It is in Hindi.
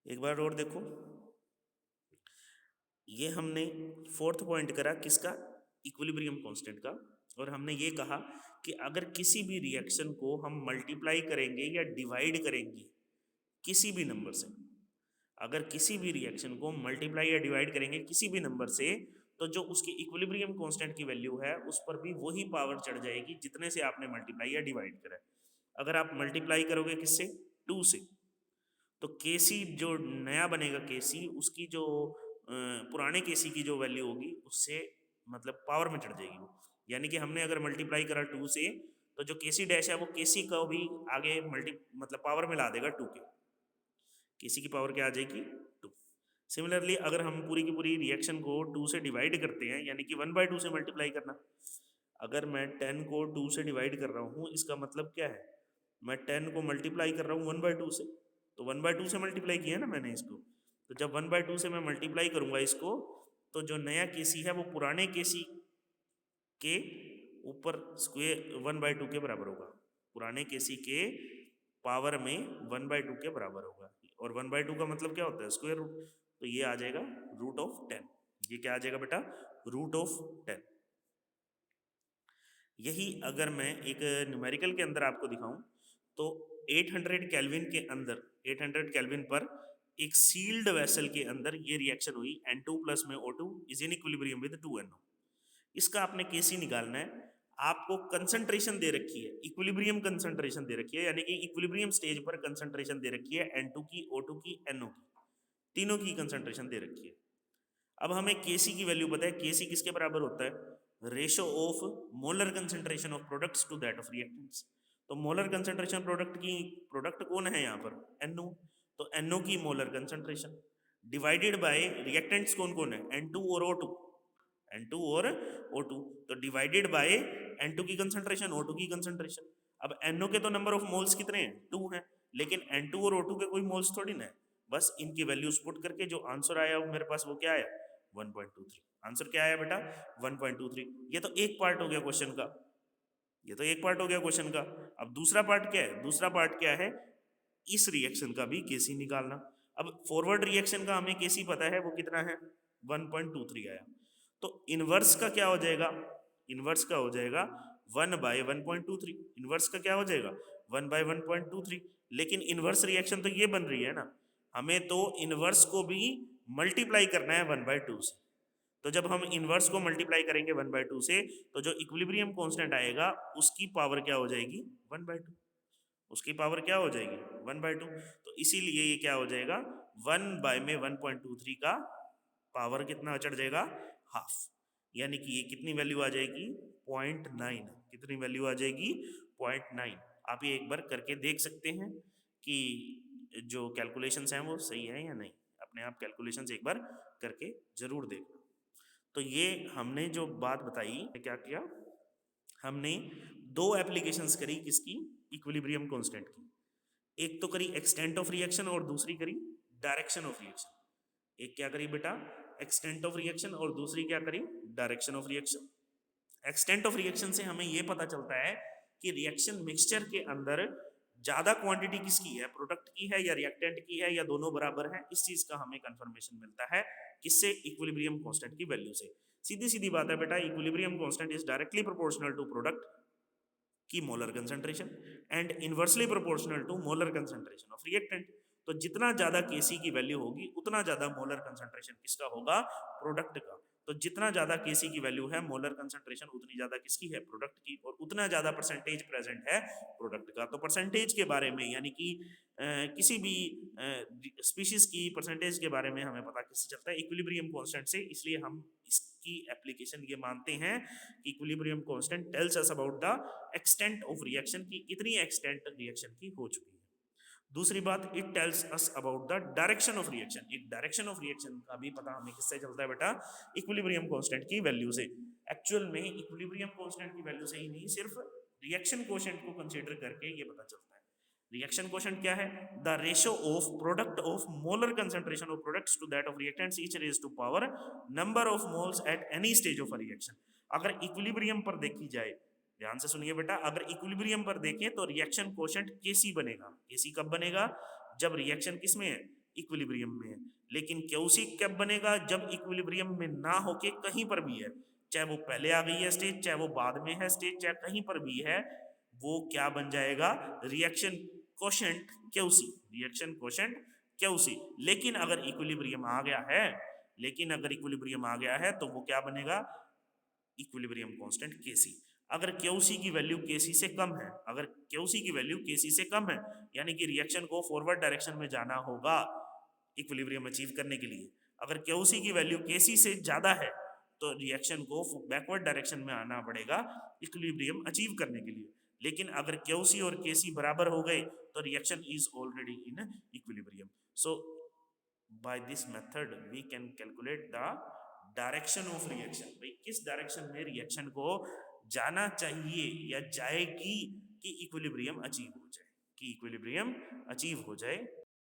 एक बार और देखो, ये हमने फोर्थ पॉइंट करा किसका, इक्विलिब्रियम कांस्टेंट का। और हमने ये कहा कि अगर किसी भी रिएक्शन को हम मल्टीप्लाई करेंगे या डिवाइड करेंगे किसी भी नंबर से, अगर किसी भी रिएक्शन को मल्टीप्लाई या डिवाइड करेंगे किसी भी नंबर से, तो जो उसकी इक्विलिब्रियम कांस्टेंट की वैल्यू है उस पर भी वही पावर चढ़ जाएगी जितने से आपने मल्टीप्लाई या डिवाइड करा है। अगर आप मल्टीप्लाई करोगे किससे, 2 से, तो केसी जो नया बनेगा केसी, उसकी जो पुराने केसी की जो वैल्यू होगी उससे मतलब पावर में चढ़ जाएगी वो। यानी कि हमने अगर मल्टीप्लाई करा 2 से, तो जो केसी डैश है वो केसी को भी आगे मल्टी मतलब पावर में ला देगा 2 के, केसी की पावर क्या आ जाएगी 2। सिमिलरली अगर हम पूरी की पूरी रिएक्शन को 2 से डिवाइड करते हैं, यानी कि 1/2 से मल्टीप्लाई करना, अगर मैं 10 को 2 से डिवाइड कर रहा हूँ इसका मतलब क्या है, मैं 10 को मल्टीप्लाई कर रहा हूँ 1/2 से, तो 1/2 से मल्टीप्लाई किया ना मैंने इसको, तो जब 1/2 से मैं मल्टीप्लाई करूंगा इसको, तो जो नया केसी है वो पुराने केसी के ऊपर स्क्वेयर 1/2 के बराबर होगा, पुराने केसी के पावर में 1/2 के बराबर होगा। और 1/2 का मतलब क्या होता है, स्क्वायर रूट, तो ये आ जाएगा √10। ये क्या आ जाएगा बेटा, √10। यही अगर मैं एक न्यूमेरिकल के अंदर आपको दिखाऊं, तो 800 केल्विन के अंदर, 800 केल्विन पर एक सील्ड वेसल के अंदर ये रिएक्शन हुई, N2 प्लस में O2 is in equilibrium with 2NO। इसका आपने केसी निकालना है, आपको कंसंट्रेशन दे रखी है, इक्विलिब्रियम कंसंट्रेशन दे रखी है, यानी कि इक्विलिब्रियम स्टेज पर कंसंट्रेशन दे रखी है N2 की, O2 की, NO की, तीनों की कंसंट्रेशन दे रखी है। अब हमें केसी की वैल्यू पता है, केसी किसके बराबर होता है, ratio of molar concentration of products to that of reactants. तो मोलर कंसंट्रेशन प्रोडक्ट की, प्रोडक्ट कौन है यहाँ पर, NO, तो NO की molar concentration divided by reactants कौन कौन है, N2 और O2, N2 और O2, तो डिवाइडेड बाय N2 की कंसंट्रेशन, O2 की कंसंट्रेशन। अब NO के तो नंबर ऑफ मोल्स कितने हैं, 2 हैं, लेकिन N2 और O2 के कोई मोल्स थोड़ी ना है, बस इनकी वैल्यूज पुट करके जो आंसर आया वो मेरे पास वो क्या आया, 1.23। आंसर क्या आया बेटा, 1.23। ये तो एक पार्ट हो गया क्वेश्चन का, ये तो एक पार्ट हो गया क्वेश्चन का। अब दूसरा पार्ट क्या है, दूसरा पार्ट क्या है, इस रिएक्शन का भी केसी निकालना। अब फॉरवर्ड रिएक्शन का हमें केसी पता है वो कितना है, 1.23 आया, तो इनवर्स का क्या हो जाएगा, इनवर्स का हो जाएगा 1/1.23, इनवर्स का क्या हो जाएगा 1/1.23। लेकिन इनवर्स रिएक्शन तो ये बन रही है ना, हमें तो इनवर्स को भी मल्टीप्लाई करना है 1/2 से। तो जब हम इनवर्स को मल्टीप्लाई करेंगे 1/2 से, तो जो इक्विलिब्रियम कांस्टेंट आएगा उसकी पावर क्या हो जाएगी 1/2, उसकी पावर क्या हो जाएगी 1/2। तो इसीलिए ये क्या हो जाएगा, 1/1.23 का पावर कितना चढ़ जाएगा, हाफ, यानी कि ये कितनी वैल्यू आ जाएगी 0.9, कितनी वैल्यू आ जाएगी 0.9। आप ये एक बार करके देख सकते हैं कि जो कैलकुलेशंस हैं वो सही है या नहीं, अपने आप कैलकुलेशंस एक बार करके जरूर देखना। तो ये हमने जो बात बताई, क्या किया हमने, दो एप्लीकेशंस करी किसकी, इक्विलिब्रियम कांस्टेंट की। एक तो करी एक्सटेंट ऑफ रिएक्शन और दूसरी करी डायरेक्शन ऑफ रिएक्शन। एक क्या करी बेटा, एक्सटेंट ऑफ रिएक्शन, और दूसरी क्या करी, direction of reaction. Extent of reaction से हमें यह पता चलता है कि रिएक्शन मिक्सचर के अंदर ज्यादा क्वांटिटी किसकी है, प्रोडक्ट की है या रिएक्टेंट की है, या दोनों बराबर है, इस चीज का हमें कंफर्मेशन मिलता है किससे, इक्विलिब्रियम कांस्टेंट की वैल्यू से। सीधी सीधी बात है बेटा, equilibrium constant is directly proportional to product की molar concentration and inversely proportional to molar concentration of reactant. तो जितना ज्यादा केसी की वैल्यू होगी उतना ज्यादा मोलर कंसंट्रेशन किसका होगा, प्रोडक्ट का। तो जितना ज्यादा केसी की वैल्यू है, मोलर कंसंट्रेशन उतनी ज्यादा किसकी है, प्रोडक्ट की, और उतना ज्यादा परसेंटेज प्रेजेंट है प्रोडक्ट का। तो परसेंटेज के बारे में, यानी कि किसी भी स्पीशीज की परसेंटेज के बारे में हमें पता किससे चलता है, इक्विलिब्रियम कांस्टेंट से। इसलिए हम इसकी एप्लीकेशन ये मानते हैं कि equilibrium constant tells us about the extent of reaction, की कितनी एक्सटेंट रिएक्शन की हो चुकी है। दूसरी बात, it tells us about the direction of reaction. एक डायरेक्शन ऑफ रिएक्शन का भी पता हमें किससे चलता है बेटा, इक्विलिब्रियम कांस्टेंट की वैल्यू से। एक्चुअल में इक्विलिब्रियम कांस्टेंट की वैल्यू से ही नहीं, सिर्फ रिएक्शन कोशेंट को कंसीडर करके ये पता चलता है। रिएक्शन कोशेंट क्या है, the ratio of product of molar concentration of products to that of reactants each raised to power number of moles at any stage of a reaction. अगर इक्विलिब्रियम पर देखी जाए, ध्यान से सुनिए बेटा, अगर इक्विलिब्रियम पर देखें तो रिएक्शन कोशेंट केसी बनेगा। केसी कब बनेगा, जब रिएक्शन किस में है, इक्विलिब्रियम में है। लेकिन क्यूसी कब बनेगा? जब इक्विलिब्रियम में ना होके कहीं पर भी है, चाहे वो पहले आ गई है स्टेज, चाहे वो बाद में है स्टेज, चाहे कहीं पर भी है, वो क्या बन जाएगा? Reaction quotient QC, reaction quotient QC. लेकिन अगर इक्विलिब्रियम आ गया है, लेकिन अगर इक्विलिब्रियम आ गया है तो वो क्या बनेगा? इक्विलिब्रियम कांस्टेंट केसी। अगर क्यूसी की वैल्यू केसी से कम है, अगर क्यूसी की वैल्यू केसी से कम है, यानी कि रिएक्शन को फॉरवर्ड डायरेक्शन में जाना होगा इक्विलिब्रियम अचीव करने के लिए। अगर क्यूसी की वैल्यू केसी से ज्यादा है तो रिएक्शन को बैकवर्ड डायरेक्शन में आना पड़ेगा इक्विलिब्रियम अचीव करने के लिए। लेकिन अगर क्यूसी और केसी बराबर हो गए तो reaction is already in equilibrium. So by this method we can calculate the direction of reaction, भाई किस डायरेक्शन में रिएक्शन को जाना चाहिए या जाएगी कि इक्विलिब्रियम अचीव हो जाए, कि इक्विलिब्रियम अचीव हो जाए।